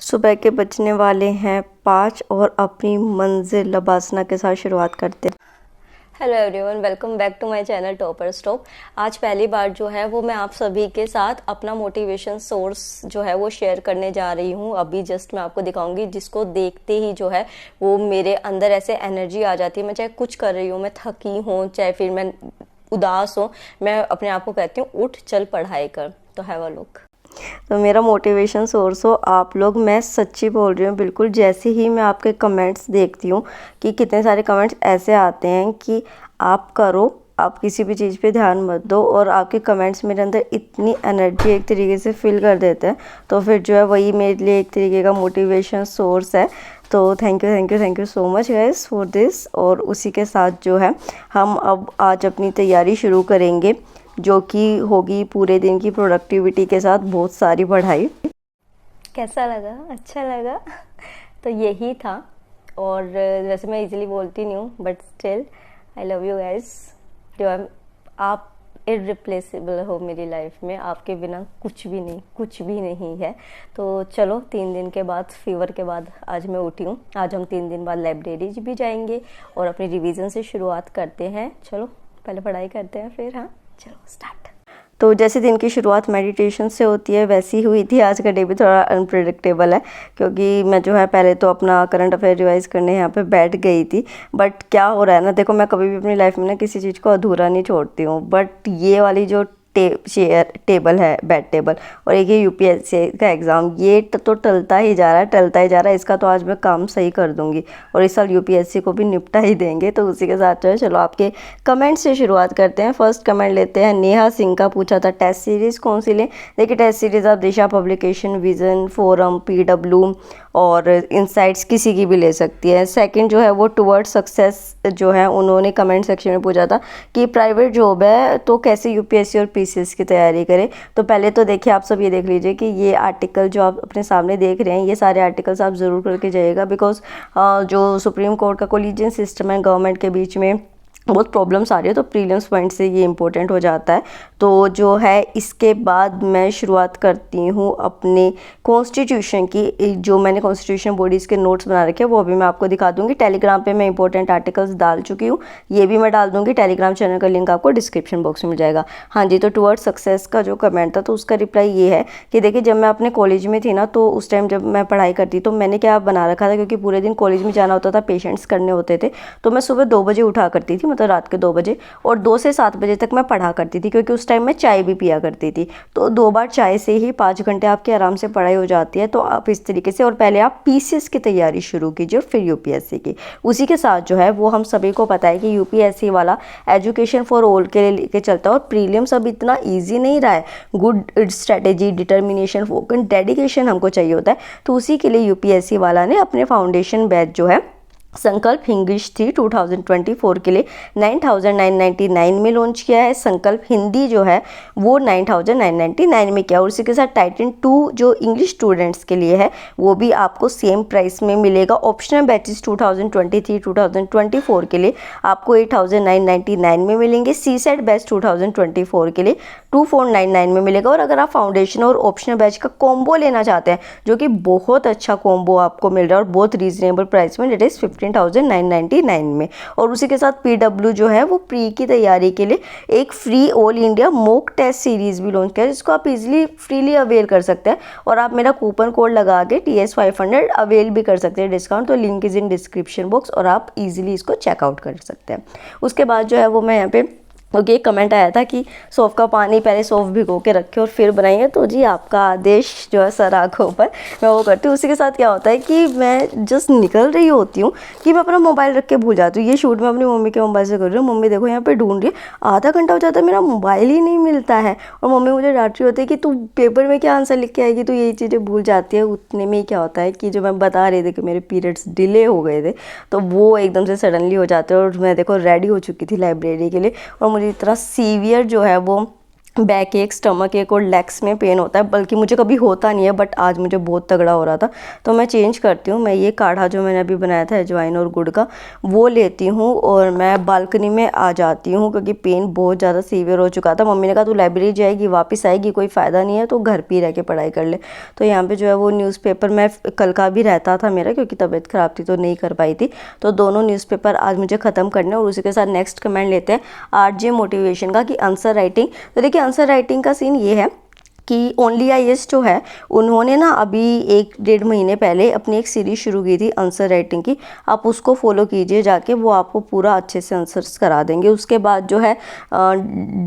सुबह के बजने वाले हैं 5 और अपनी मंजिल लबासना के साथ शुरुआत करते हैं। Hello everyone, welcome back to my channel topper stop. आज पहली बार जो है वो मैं आप सभी के साथ अपना मोटिवेशन सोर्स जो है वो शेयर करने जा रही हूँ। अभी जस्ट मैं आपको दिखाऊंगी, जिसको देखते ही जो है वो मेरे अंदर ऐसे एनर्जी आ जाती है। मैं चाहे कुछ कर रही हूँ, मैं थकी हूँ, चाहे फिर मैं उदास हूँ, मैं अपने आप को कहती हूँ उठ चल पढ़ाई कर। तो हैव अ लुक। तो मेरा मोटिवेशन सोर्स हो आप लोग, मैं सच्ची बोल रही हूँ बिल्कुल। जैसे ही मैं आपके कमेंट्स देखती हूँ कि कितने सारे कमेंट्स ऐसे आते हैं कि आप करो, आप किसी भी चीज़ पे ध्यान मत दो, और आपके कमेंट्स मेरे अंदर इतनी एनर्जी एक तरीके से फिल कर देते हैं, तो फिर जो है वही मेरे लिए एक तरीके का मोटिवेशन सोर्स है। तो thank you so much guys for this. और उसी के साथ जो है हम अब आज अपनी तैयारी शुरू करेंगे, जो कि होगी पूरे दिन की प्रोडक्टिविटी के साथ बहुत सारी पढ़ाई। कैसा लगा? अच्छा लगा? तो यही था। और वैसे मैं इजीली बोलती नहीं हूँ, but still I love you guys. आप इररिप्लेसेबल हो मेरी लाइफ में, आपके बिना कुछ भी नहीं है। तो चलो, 3 दिन के बाद, फीवर के बाद आज मैं उठी हूँ। आज हम 3 दिन बाद लाइब्रेरी भी जाएंगे और अपनी रिवीजन से शुरुआत करते हैं। चलो पहले पढ़ाई करते हैं, फिर हाँ चलो स्टार्ट। तो जैसे दिन की शुरुआत मेडिटेशन से होती है वैसी हुई थी। आज का डे भी थोड़ा अनप्रेडिक्टेबल है, क्योंकि मैं जो है पहले तो अपना करंट अफेयर रिवाइज करने यहाँ पे बैठ गई थी। बट क्या हो रहा है ना, देखो मैं कभी भी अपनी लाइफ में ना किसी चीज़ को अधूरा नहीं छोड़ती हूँ। बट ये वाली जो टेबल है, बेड टेबल, और एक ये यूपीएससी का एग्ज़ाम, ये तो टलता ही जा रहा है। इसका तो आज मैं काम सही कर दूंगी और इस साल यूपीएससी को भी निपटा ही देंगे। तो उसी के साथ जो है चलो आपके कमेंट से शुरुआत करते हैं। फर्स्ट कमेंट लेते हैं, नेहा सिंह का पूछा था टेस्ट सीरीज़ कौन सी लें। देखिए, टेस्ट सीरीज़ आप दिशा पब्लिकेशन, विजन, फोरम, पीडब्ल्यू और इनसाइट्स किसी की भी ले सकती है। सेकंड जो है वो टुवर्ड्स सक्सेस जो है, उन्होंने कमेंट सेक्शन में पूछा था कि प्राइवेट जॉब है तो कैसे यूपीएससी और पीसीएस की तैयारी करें। तो पहले तो देखिए, आप सब ये देख लीजिए कि ये आर्टिकल जो आप अपने सामने देख रहे हैं, ये सारे आर्टिकल्स आप ज़रूर करके जाइएगा। बिकॉज जो सुप्रीम कोर्ट का कोलिजियन सिस्टम है गवर्नमेंट के बीच में, बहुत प्रॉब्लम्स आ रही है, तो प्रीलिम्स पॉइंट से ये इंपॉर्टेंट हो जाता है। तो जो है इसके बाद मैं शुरुआत करती हूँ अपने कॉन्स्टिट्यूशन की। जो मैंने कॉन्स्टिट्यूशन बॉडीज़ के नोट्स बना रखे हैं वो भी मैं आपको दिखा दूँगी। टेलीग्राम पे मैं इंपॉर्टेंट आर्टिकल्स डाल चुकी हूँ, ये भी मैं डाल दूँगी। टेलीग्राम चैनल का लिंक आपको डिस्क्रिप्शन बॉक्स में मिल जाएगा। हाँ जी, तो टुवर्ड्स सक्सेस का जो कमेंट था, तो उसका रिप्लाई ये है कि देखिए, जब मैं अपने कॉलेज में थी ना, तो उस टाइम जब मैं पढ़ाई करती तो मैंने क्या बना रखा था, क्योंकि पूरे दिन कॉलेज में जाना होता था, पेशेंट्स करने होते थे, तो मैं सुबह 2 बजे उठा करती थी, मतलब रात के 2 बजे, और 2 से 7 बजे तक मैं पढ़ा करती थी, क्योंकि उस टाइम मैं चाय भी पिया करती थी। तो 2 बार चाय से ही 5 घंटे आपके आराम से पढ़ाई हो जाती है। तो आप इस तरीके से, और पहले आप पीसीएस की तैयारी शुरू कीजिए, फिर यूपीएससी की। उसी के साथ जो है वो हम सभी को पता है कि यूपीएससी वाला एजुकेशन फॉर ऑल के लिए लेके चलता है, और प्रीलिम्स अब इतना ईजी नहीं रहा है। Good strategy, determination, focus, dedication हमको चाहिए होता है। तो उसी के लिए यूपीएससी वाला ने अपने फाउंडेशन बैच जो है संकल्प इंग्लिश थी 2024 के लिए 9,999 में लॉन्च किया है। संकल्प हिंदी जो है वो 9,999 में किया, और उसी के साथ टाइटन 2 जो इंग्लिश स्टूडेंट्स के लिए है वो भी आपको सेम प्राइस में मिलेगा। ऑप्शनल बैचेस 2023-2024 के लिए आपको 8,999 में मिलेंगे। सी सेट बैच 2024 के लिए 2,499 में मिलेगा। और अगर आप फाउंडेशन और ऑप्शनल बैच का कॉम्बो लेना चाहते हैं, जो कि बहुत अच्छा कॉम्बो आपको मिल रहा है और बहुत रीजनेबल प्राइस में, डेट इज 15,999 में। और उसी के साथ पीडब्ल्यू जो है वो प्री की तैयारी के लिए एक free all India mock test series भी लॉन्च किया है, जिसको आप इजीली फ्रीली अवेल कर सकते हैं। और आप मेरा कूपन कोड लगा के TS500 अवेल भी कर सकते हैं डिस्काउंट। तो link is in description box और आप इजीली इसको चेकआउट कर सकते हैं। उसके बाद जो है वो मैं यहाँ पे, ओके, कमेंट आया था कि सौंफ का पानी पहले सौंफ भिगो के रखे और फिर बनाइए। तो जी, आपका आदेश जो है सर आँखों पर, मैं वो करती हूँ। उसी के साथ क्या होता है कि मैं जस्ट निकल रही होती हूँ कि मैं अपना मोबाइल रख के भूल जाती हूँ। ये शूट मैं अपनी मम्मी के मोबाइल से कर रही हूँ। मम्मी देखो यहाँ पे ढूंढ रही है, आधा घंटा हो जाता है, मेरा मोबाइल ही नहीं मिलता है। और मम्मी मुझे डांट रही होती है कि तू पेपर में क्या आंसर लिख के आएगी, तो यही चीज़ें भूल जाती है। उतने में ही क्या होता है कि जो मैं बता रही थी कि मेरे पीरियड्स डिले हो गए थे, तो वो एकदम से सडनली हो जाते हैं। और मैं देखो रेडी हो चुकी थी लाइब्रेरी के लिए, और मुझे इतना सीवियर जो है वो बैक एक, स्टमक एक और लेग्स में पेन होता है, बल्कि मुझे कभी होता नहीं है बट आज मुझे बहुत तगड़ा हो रहा था। तो मैं चेंज करती हूँ, मैं ये काढ़ा जो मैंने अभी बनाया था अजवाइन और गुड़ का वो लेती हूँ और मैं बालकनी में आ जाती हूँ, क्योंकि पेन बहुत ज़्यादा सीवियर हो चुका था। मम्मी ने कहा तू लाइब्रेरी जाएगी वापस आएगी कोई फ़ायदा नहीं है, तो घर पे ही रह के पढ़ाई कर ले। तो यहाँ पर जो है वो न्यूज़पेपर मैं कल का भी रहता था मेरा, क्योंकि तबीयत ख़राब थी तो नहीं कर पाई थी। तो दोनों न्यूज़पेपर आज मुझे ख़त्म करने, और उसी के साथ नेक्स्ट कमेंट लेते हैं आरजे मोटिवेशन का कि आंसर राइटिंग। तो देखिए आंसर राइटिंग का सीन ये है कि ओनली आईएएस जो है उन्होंने ना अभी 1-1.5 महीने पहले अपनी एक सीरीज़ शुरू की थी आंसर राइटिंग की। आप उसको फॉलो कीजिए जाके, वो आपको पूरा अच्छे से आंसर्स करा देंगे। उसके बाद जो है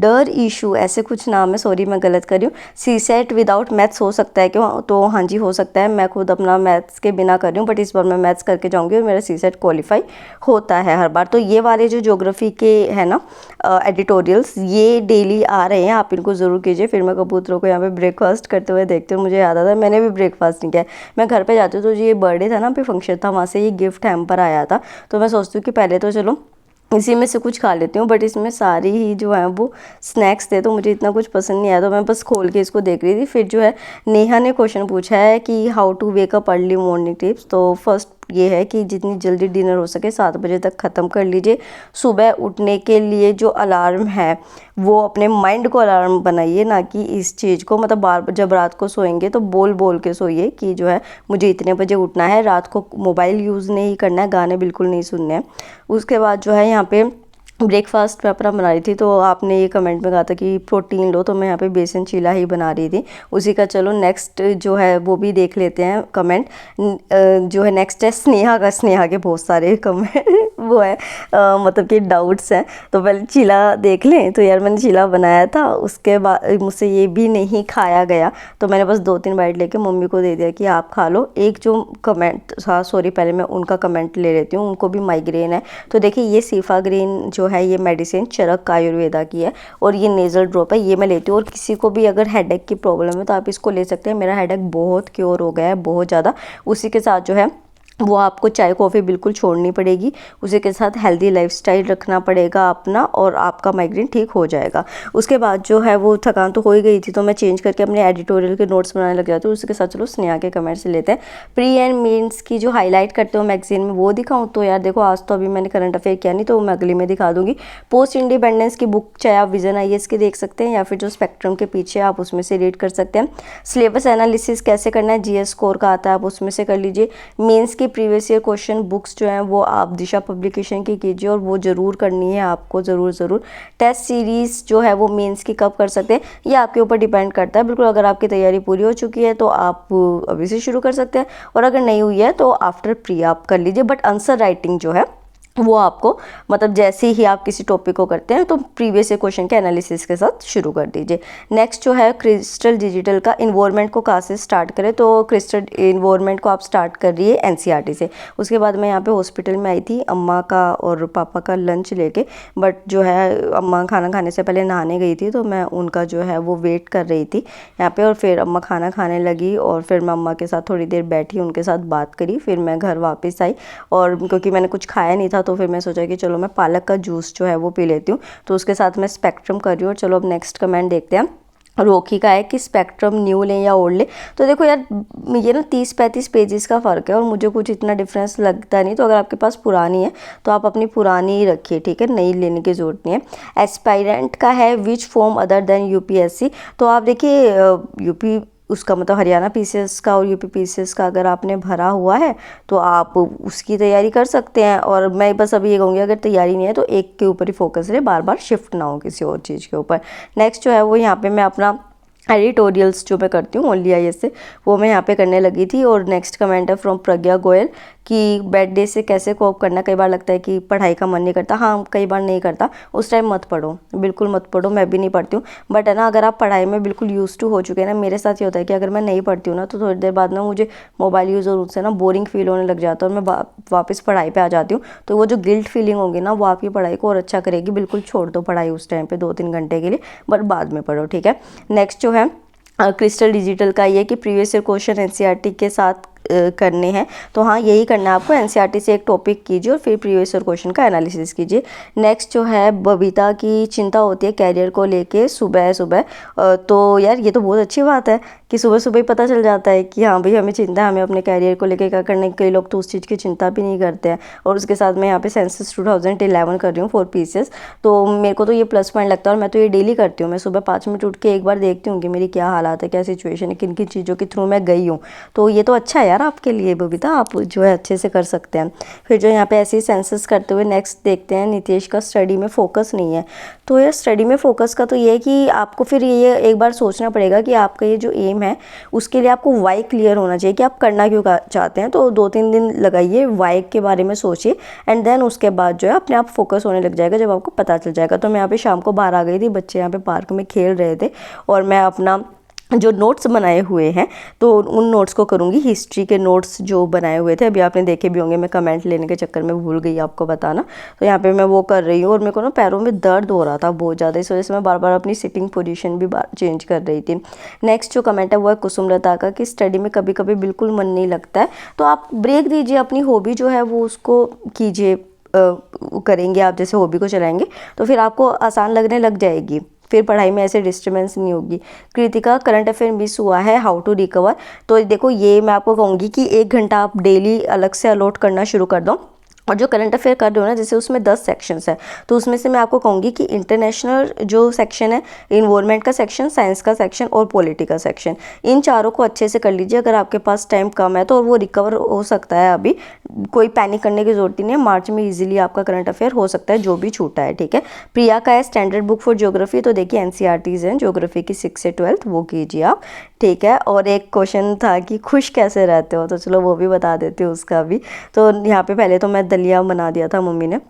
डर इशू ऐसे कुछ नाम है, सॉरी मैं गलत कर रही हूँ, सीसेट विदाउट मैथ्स हो सकता है क्यों? तो हाँ जी हो सकता है, मैं खुद अपना मैथ्स के बिना कर रही हूँ, बट इस बार मैं मैथ्स करके जाऊँगी और मेरा सीसेट क्वालिफाई होता है हर बार। तो ये वाले जो ज्योग्राफी के है ना एडिटोरियल्स ये डेली आ रहे हैं, आप इनको ज़रूर कीजिए। फिर मैं कबूतरों को यहाँ पे ब्रेकफास्ट करते हुए देखती हूँ, मुझे याद आता है मैंने भी ब्रेकफास्ट नहीं किया। मैं घर पे जाती हूँ तो ये बर्थडे था ना, पे फंक्शन था, वहाँ से ये गिफ्ट हैम्पर आया था। तो मैं सोचती हूँ कि पहले तो चलो इसी में से कुछ खा लेती हूँ, बट इसमें सारी ही जो है वो स्नैक्स थे तो मुझे इतना कुछ पसंद नहीं आया, तो मैं बस खोल के इसको देख रही थी। फिर जो है नेहा ने क्वेश्चन पूछा है कि how to wake up early morning tips. तो फर्स्ट ये है कि जितनी जल्दी डिनर हो सके 7 बजे तक ख़त्म कर लीजिए। सुबह उठने के लिए जो अलार्म है वो अपने माइंड को अलार्म बनाइए, ना कि इस चीज़ को, मतलब बार जब रात को सोएंगे तो बोल बोल के सोइए कि जो है मुझे इतने बजे उठना है। रात को मोबाइल यूज़ नहीं करना है, गाने बिल्कुल नहीं सुनने हैं। उसके बाद जो है यहाँ पे ब्रेकफास्ट मैं अपना बना रही थी, तो आपने ये कमेंट में कहा था कि प्रोटीन लो, तो मैं यहाँ पे बेसन चीला ही बना रही थी उसी का। चलो नेक्स्ट जो है वो भी देख लेते हैं कमेंट। जो है नेक्स्ट है स्नेहा का। स्नेहा के बहुत सारे कमेंट वो है मतलब कि डाउट्स हैं। तो पहले चीला देख लें। तो यार मैंने चीला बनाया था, उसके बाद मुझसे ये भी नहीं खाया गया, तो मैंने बस 2-3 बाइट लेके मम्मी को दे दिया कि आप खा लो। एक जो कमेंट था, सॉरी पहले मैं उनका कमेंट ले लेती हूँ, उनको भी माइग्रेन है। तो देखिए ये सीफा ग्रीन जो है ये मेडिसिन चरक आयुर्वेदा की है, और ये नेज़ल ड्रॉप है, ये मैं लेती हूँ। और किसी को भी अगर हेडेक की प्रॉब्लम है तो आप इसको ले सकते हैं। मेरा हेडेक बहुत क्योर हो गया है, बहुत ज़्यादा। उसी के साथ जो है वो आपको चाय कॉफ़ी बिल्कुल छोड़नी पड़ेगी, उसी के साथ हेल्दी लाइफस्टाइल रखना पड़ेगा अपना, और आपका माइग्रेन ठीक हो जाएगा। उसके बाद जो है वो थकान तो हो ही गई थी, तो मैं चेंज करके अपने एडिटोरियल के नोट्स बनाने लग जाती हूँ। उसके साथ चलो स्नेहा के कमेंट से लेते हैं। प्री एंड मेंस की जो हाईलाइट करते हो मैगजीन में वो दिखाऊँ? तो यार देखो आज तो अभी मैंने करंट अफेयर किया नहीं, तो मैं अगली में दिखा दूँगी। पोस्ट इंडिपेंडेंस की बुक चाहे आप विजन आईएएस की देख सकते हैं, या फिर जो स्पेक्ट्रम के पीछे आप उसमें से रीड कर सकते हैं। सिलेबस एनालिसिस कैसे करना है, जीएस स्कोर का आता है, आप उसमें से कर लीजिए। मेंस की प्रीवियस ईयर क्वेश्चन बुक्स जो हैं वो आप दिशा पब्लिकेशन की कीजिए, और वो ज़रूर करनी है आपको, ज़रूर। टेस्ट सीरीज़ जो है वो मेंस की कब कर सकते हैं ये आपके ऊपर डिपेंड करता है बिल्कुल। अगर आपकी तैयारी पूरी हो चुकी है तो आप अभी से शुरू कर सकते हैं, और अगर नहीं हुई है तो आफ्टर प्री आप कर लीजिए। बट आंसर राइटिंग जो है वो आपको मतलब जैसे ही आप किसी टॉपिक को करते हैं तो प्रीवियस क्वेश्चन के एनालिसिस के साथ शुरू कर दीजिए। नेक्स्ट जो है क्रिस्टल डिजिटल का इन्वायरमेंट को कहाँ से स्टार्ट करें, तो क्रिस्टल इन्वायरमेंट को आप स्टार्ट कर रही है एनसीईआरटी से। उसके बाद मैं यहाँ पे हॉस्पिटल में आई थी अम्मा का और पापा का लंच लेके, बट जो है अम्मा खाना खाने से पहले नहाने गई थी, तो मैं उनका जो है वो वेट कर रही थी यहाँ पे। और फिर अम्मा खाना खाने लगी, और फिर मैं अम्मा के साथ थोड़ी देर बैठी, उनके साथ बात करी, फिर मैं घर वापस आई। और क्योंकि मैंने कुछ खाया नहीं था तो फिर मैं सोचा कि चलो मैं पालक का जूस जो है वो पी लेती हूँ, तो उसके साथ मैं स्पेक्ट्रम कर रही हूँ। और चलो अब नेक्स्ट कमेंट देखते हैं। रोकी का है कि स्पेक्ट्रम न्यू लें या ओल्ड लें। तो देखो यार ये ना 30-35 पेजेस का फ़र्क है, और मुझे कुछ इतना डिफरेंस लगता नहीं। तो अगर आपके पास पुरानी है तो आप अपनी पुरानी ही रखिए, ठीक है, नई लेने की ज़रूरत नहीं है। एस्पायरेंट का है which form other than UPSC. तो आप देखिए यूपी उसका मतलब हरियाणा पीसीएस का और यूपी पीसीएस का अगर आपने भरा हुआ है तो आप उसकी तैयारी कर सकते हैं। और मैं बस अभी ये कहूँगी अगर तैयारी नहीं है तो एक के ऊपर ही फोकस रहे, बार बार शिफ्ट ना हो किसी और चीज़ के ऊपर। नेक्स्ट जो है वो यहाँ पे मैं अपना एडिटोरियल्स जो मैं करती हूँ ओनली आईएएस से, वो मैं यहाँ पे करने लगी थी। और नेक्स्ट कमेंट है फ्रॉम प्रज्ञा गोयल कि बैड डे से कैसे कोप करना। कई बार लगता है कि पढ़ाई का मन नहीं करता, हाँ कई बार नहीं करता, उस टाइम मत पढ़ो, बिल्कुल मत पढ़ो। मैं भी नहीं पढ़ती हूँ, बट है ना अगर आप पढ़ाई में बिल्कुल यूज टू हो चुके हैं ना, मेरे साथ ये होता है कि अगर मैं नहीं पढ़ती हूँ ना तो थोड़ी देर बाद ना मुझे मोबाइल यूज़ और उससे ना बोरिंग फील होने लग जाता है, और मैं वापस पढ़ाई पर आ जाती हूँ। तो वो जो गिल्ट फीलिंग होगी ना वो आपकी पढ़ाई को और अच्छा करेगी। बिल्कुल छोड़ दो पढ़ाई उस टाइम पर 2-3 घंटे के लिए, बट बाद में पढ़ो, ठीक है। नेक्स्ट जो है क्रिस्टल डिजिटल का ये कि प्रीवियस ईयर क्वेश्चन एनसीईआरटी के साथ करने हैं तो हाँ यही करना है आपको, एनसीईआरटी से एक टॉपिक कीजिए और फिर प्रीवियस ईयर क्वेश्चन का एनालिसिस कीजिए। नेक्स्ट जो है बबीता की चिंता होती है कैरियर को लेके सुबह सुबह, तो यार ये तो बहुत अच्छी बात है कि सुबह सुबह ही पता चल जाता है कि हाँ भाई हमें चिंता है, हमें अपने कैरियर को लेके क्या करना है। कई लोग तो उस चीज़ की चिंता भी नहीं करते हैं। और उसके साथ मैं यहाँ पे सेंसस 2011 कर रही हूँ 4 पीसेस, तो मेरे को तो ये प्लस पॉइंट लगता है और मैं तो ये डेली करती हूँ। मैं सुबह 5 मिनट उठ के एक बार देखती हूँ कि मेरी क्या हालात है, क्या सिचुएशन है, किन किन चीज़ों के थ्रू मैं गई हूँ। तो ये तो अच्छा है यार आपके लिए बबीता, आप जो है अच्छे से कर सकते हैं। फिर जो यहाँ पे ऐसे ही सेंसस करते हुए नेक्स्ट देखते हैं नितेश का स्टडी में फोकस नहीं है। तो यार स्टडी में फोकस का तो ये है कि आपको फिर ये एक बार सोचना पड़ेगा कि आपका ये जो एम है उसके लिए आपको वाई क्लियर होना चाहिए कि आप करना क्यों चाहते हैं। तो 2-3 दिन लगाइए, वाई के बारे में सोचिए एंड देन उसके बाद जो है अपने आप फोकस होने लग जाएगा जब आपको पता चल जाएगा। तो मैं यहाँ पे शाम को बाहर आ गई थी, बच्चे यहाँ पे पार्क में खेल रहे थे और मैं अपना जो नोट्स बनाए हुए हैं तो उन नोट्स को करूँगी। हिस्ट्री के नोट्स जो बनाए हुए थे अभी आपने देखे भी होंगे, मैं कमेंट लेने के चक्कर में भूल गई आपको बताना। तो यहाँ पे मैं वो कर रही हूँ और मेरे को ना पैरों में दर्द हो रहा था बहुत ज़्यादा, इस वजह से मैं बार बार अपनी सिटिंग पोजीशन भी चेंज कर रही थी। नेक्स्ट जो कमेंट है वो है कुसुमलता का कि स्टडी में कभी कभी बिल्कुल मन नहीं लगता है, तो आप ब्रेक दीजिए, अपनी हॉबी जो है वो उसको कीजिए। करेंगे आप, जैसे हॉबी को चलाएंगे तो फिर आपको आसान लगने लग जाएगी, फिर पढ़ाई में ऐसे डिस्टर्बेंस नहीं होगी। कृतिका करंट अफेयर मिस हुआ है, हाउ टू रिकवर। तो देखो ये मैं आपको कहूँगी कि 1 घंटा आप डेली अलग से अलॉट करना शुरू कर दो। और जो करंट अफेयर कर रहे हो ना, जैसे उसमें 10 सेक्शंस है तो उसमें से मैं आपको कहूँगी कि इंटरनेशनल जो सेक्शन है, इन्वायरमेंट का सेक्शन, साइंस का सेक्शन और पॉलिटी का सेक्शन, इन चारों को अच्छे से कर लीजिए। अगर आपके पास टाइम कम है तो, और वो रिकवर हो सकता है, अभी कोई पैनिक करने की जरूरत नहीं है। मार्च में इजीली आपका करंट अफेयर हो सकता है जो भी छूटा है, ठीक है। प्रिया का है स्टैंडर्ड बुक फॉर ज्योग्राफी, तो देखिए एनसीईआरटीज़ हैं ज्योग्राफी की 6 से 12 वो कीजिए आप, ठीक है। और एक क्वेश्चन था कि खुश कैसे रहते हो, तो चलो वो भी बता देती हूँ उसका भी। तो यहाँ पे पहले तो मैं दलिया बना दिया था मम्मी ने,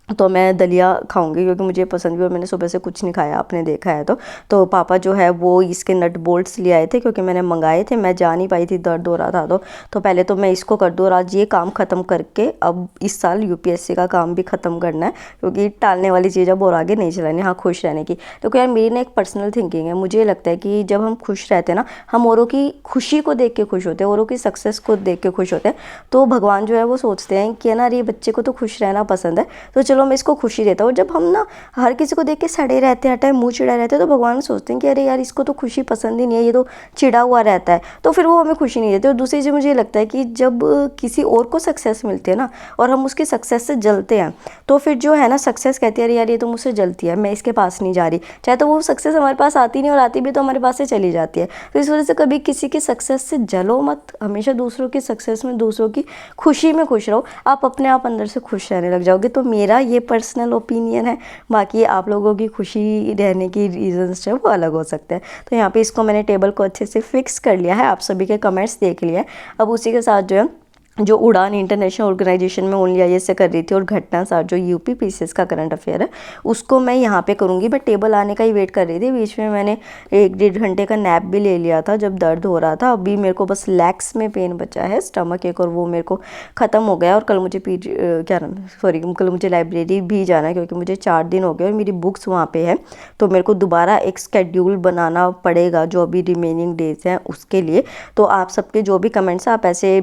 तो मैं दलिया खाऊंगी क्योंकि मुझे पसंद भी, और मैंने सुबह से कुछ नहीं खाया, आपने देखा है। तो पापा जो है वो इसके नट बोल्ट्स ले आए थे क्योंकि मैंने मंगाए थे, मैं जा नहीं पाई थी, दर्द हो रहा था। तो पहले तो मैं इसको कर दूँ और आज ये काम ख़त्म करके अब इस साल यूपीएससी का काम भी ख़त्म करना है, क्योंकि टालने वाली चीज़ अब और आगे नहीं चलानी। हाँ, खुश रहने की तो यार मेरी ना एक पर्सनल थिंकिंग है, मुझे लगता है कि जब हम खुश रहते हैं ना, हम औरों की खुशी को देख के खुश होते हैं, औरों की सक्सेस को देख के खुश होते हैं। तो भगवान जो है वो सोचते हैं कि ना ये बच्चे को तो खुश रहना पसंद है, तो चलो मैं इसको खुशी देता हूँ। जब हम ना हर किसी को देख के सड़े रहते हैं, हर टाइम मुँह चिड़ा रहते हैं, तो भगवान सोचते हैं कि अरे यार इसको तो खुशी पसंद ही नहीं है, ये तो चिड़ा हुआ रहता है, तो फिर वो हमें खुशी नहीं देते। और दूसरी चीज़ मुझे लगता है कि जब किसी और को सक्सेस मिलती है ना और हम उसकी सक्सेस से जलते हैं, तो फिर जो है ना सक्सेस कहती है अरे यार ये तो मुझसे जलती है, मैं इसके पास नहीं जा रही, चाहे तो वो सक्सेस हमारे पास आती नहीं, और आती भी तो हमारे पास से चली जाती है। तो इस वजह से कभी किसी की सक्सेस से जलो मत, हमेशा दूसरों की सक्सेस में, दूसरों की खुशी में खुश रहो, आप अपने आप अंदर से खुश रहने लग जाओगे। तो मेरा ये पर्सनल ओपिनियन है, बाकी आप लोगों की खुशी रहने की रीजंस जो है वो अलग हो सकते हैं। तो यहाँ पे इसको मैंने टेबल को अच्छे से फिक्स कर लिया है, आप सभी के कमेंट्स देख लिया है। अब उसी के साथ जो है जो उड़ान इंटरनेशनल ऑर्गेनाइजेशन में ओनली आई से कर रही थी, और घटना सार जो यूपी पीसीएस का करंट अफेयर है उसको मैं यहाँ पे करूँगी। मैं टेबल आने का ही वेट कर रही थी, बीच में मैंने 1-1.5 घंटे का नैप भी ले लिया था जब दर्द हो रहा था। अभी मेरे को बस लेग्स में पेन बचा है, स्टमक एक, और वो मेरे को ख़त्म हो गया। और कल मुझे कल मुझे लाइब्रेरी भी जाना है क्योंकि मुझे 4 दिन हो गए और मेरी बुक्स वहाँ पे है, तो मेरे को दोबारा एक स्केड्यूल बनाना पड़ेगा जो अभी रिमेनिंग डेज हैं उसके लिए। तो आप सबके जो भी कमेंट्स आप ऐसे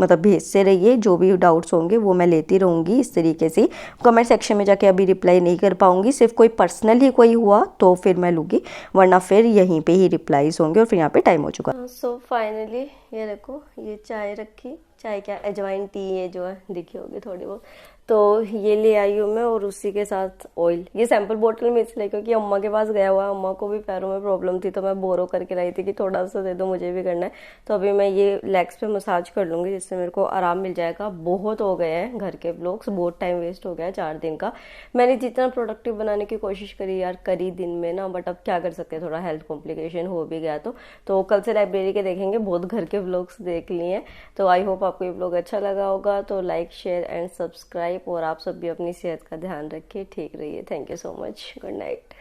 मतलब भेजते रहिए, जो भी डाउट्स होंगे वो मैं लेती रहूँगी इस तरीके से। कमेंट सेक्शन में जाके अभी रिप्लाई नहीं कर पाऊँगी, सिर्फ कोई पर्सनल ही कोई हुआ तो फिर मैं लूँगी, वरना फिर यहीं पे ही रिप्लाईज होंगे। और फिर यहाँ पे टाइम हो चुका। सो फाइनली ये देखो, ये चाय रखी, चाय क्या अजवाइन टी है जो है दिखी होगी थोड़ी बहुत, तो ये ले आई हूँ मैं, और उसी के साथ ऑयल। ये सैंपल बोतल में इसलिए क्योंकि अम्मा के पास गया हुआ है, अम्मा को भी पैरों में प्रॉब्लम थी, तो मैं बोरो करके लाई थी कि थोड़ा सा दे दो, मुझे भी करना है। तो अभी मैं ये लेग्स पे मसाज कर लूँगी जिससे मेरे को आराम मिल जाएगा। बहुत हो गए हैं घर के ब्लॉग्स, बहुत टाइम वेस्ट हो गया है 4 दिन का। मैंने जितना प्रोडक्टिव बनाने की कोशिश करी यार, करी दिन में ना, बट अब क्या कर सकते हैं, थोड़ा हेल्थ कॉम्प्लिकेशन हो भी गया। तो कल से लाइब्रेरी के देखेंगे, बहुत घर के ब्लॉग्स देख लिए। तो आई होप आपको ये ब्लॉग अच्छा लगा होगा, तो लाइक शेयर एंड सब्सक्राइब, और आप सब भी अपनी सेहत का ध्यान रखिए, ठीक रहिए। Thank you so much, good night.